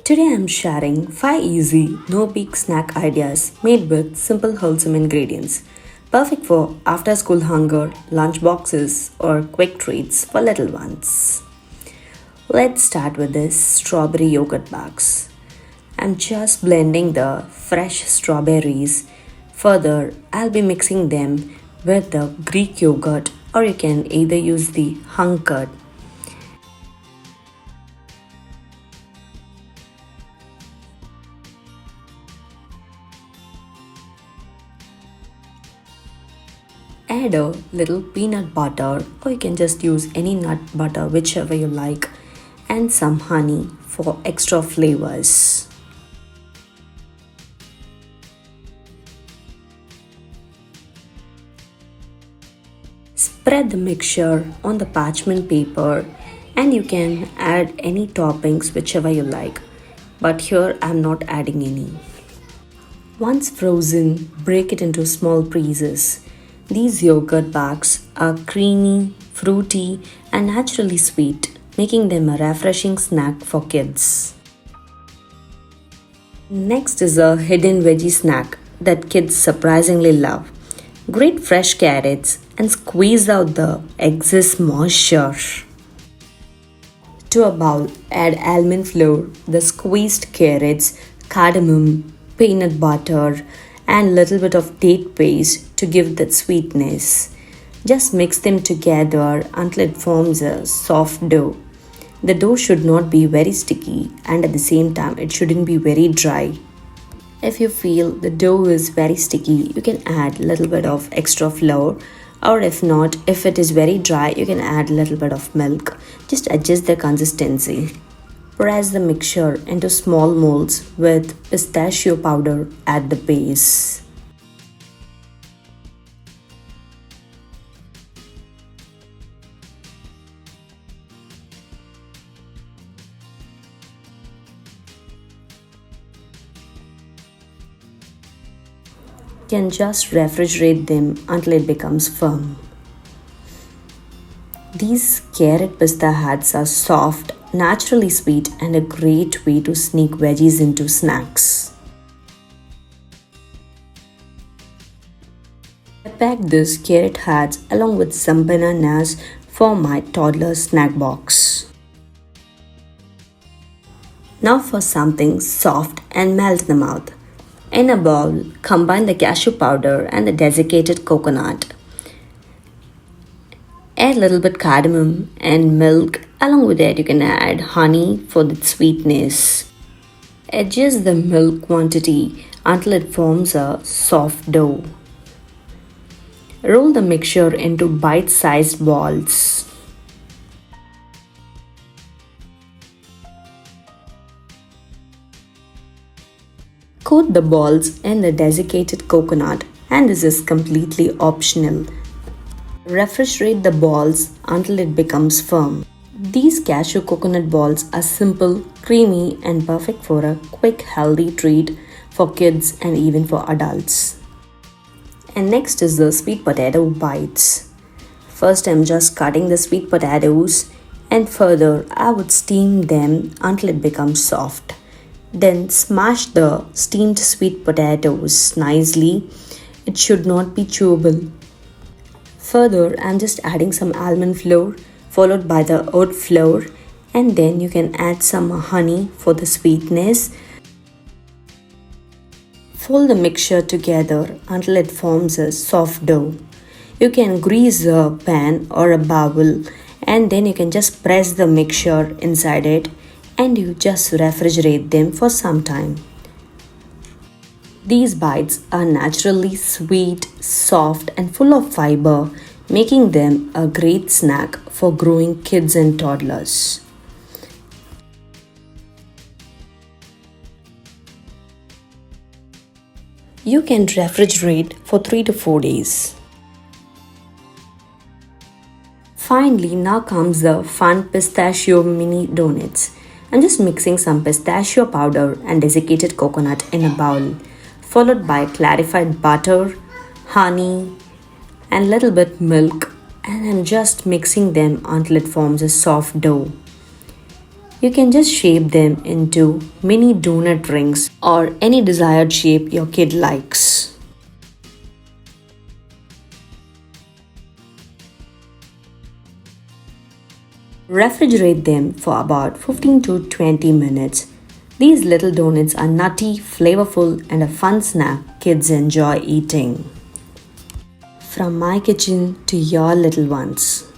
Today I'm sharing 5 easy, no big snack ideas made with simple wholesome ingredients. Perfect for after school hunger, lunch boxes, or quick treats for little ones. Let's start with this strawberry yogurt bags. I'm just blending the fresh strawberries. Further, I'll be mixing them with the Greek yogurt, or you can either use the hung curd. Add a little peanut butter, or you can just use any nut butter, whichever you like, and some honey for extra flavors. Spread the mixture on the parchment paper, and you can add any toppings, whichever you like, but here I'm not adding any. Once frozen, break it into small pieces. These yogurt bags are creamy, fruity, and naturally sweet, making them a refreshing snack for kids. Next is a hidden veggie snack that kids surprisingly love. Grate fresh carrots and squeeze out the excess moisture. To a bowl, add almond flour, the squeezed carrots, cardamom, peanut butter, and little bit of date paste to give that sweetness. Just mix them together until it forms a soft dough. The dough should not be very sticky, and at the same time it shouldn't be very dry. If you feel the dough is very sticky, you can add a little bit of extra flour, or if not, if it is very dry, you can add a little bit of milk. Just adjust the consistency. Press the mixture into small molds with pistachio powder at the base. You can just refrigerate them until it becomes firm. These carrot pista hats are soft, naturally sweet, and a great way to sneak veggies into snacks. I packed these carrot hats along with some bananas for my toddler snack box. Now for something soft and melt in the mouth. In a bowl, combine the cashew powder and the desiccated coconut. Add a little bit cardamom and milk. Along with that, you can add honey for the sweetness. Adjust the milk quantity until it forms a soft dough. Roll the mixture into bite-sized balls. Coat the balls in the desiccated coconut, and this is completely optional. Refrigerate the balls until it becomes firm. These cashew coconut balls are simple, creamy, and perfect for a quick, healthy treat for kids and even for adults. And next is the sweet potato bites. First, I'm just cutting the sweet potatoes, and further, I would steam them until it becomes soft. Then smash the steamed sweet potatoes nicely. It should not be chewable. Further, I'm just adding some almond flour followed by the oat flour, and then you can add some honey for the sweetness. Fold the mixture together until it forms a soft dough. You can grease a pan or a bowl, and then you can just press the mixture inside it, and you just refrigerate them for some time. These bites are naturally sweet, soft, and full of fiber, making them a great snack for growing kids and toddlers. You can refrigerate for 3 to 4 days. Finally, now comes the fun pistachio mini donuts. I'm just mixing some pistachio powder and desiccated coconut in a bowl, followed by clarified butter, honey, and little bit milk, and I'm just mixing them until it forms a soft dough. You can just shape them into mini donut rings or any desired shape your kid likes. Refrigerate them for about 15 to 20 minutes. These little donuts are nutty, flavorful, and a fun snack kids enjoy eating. From my kitchen to your little ones.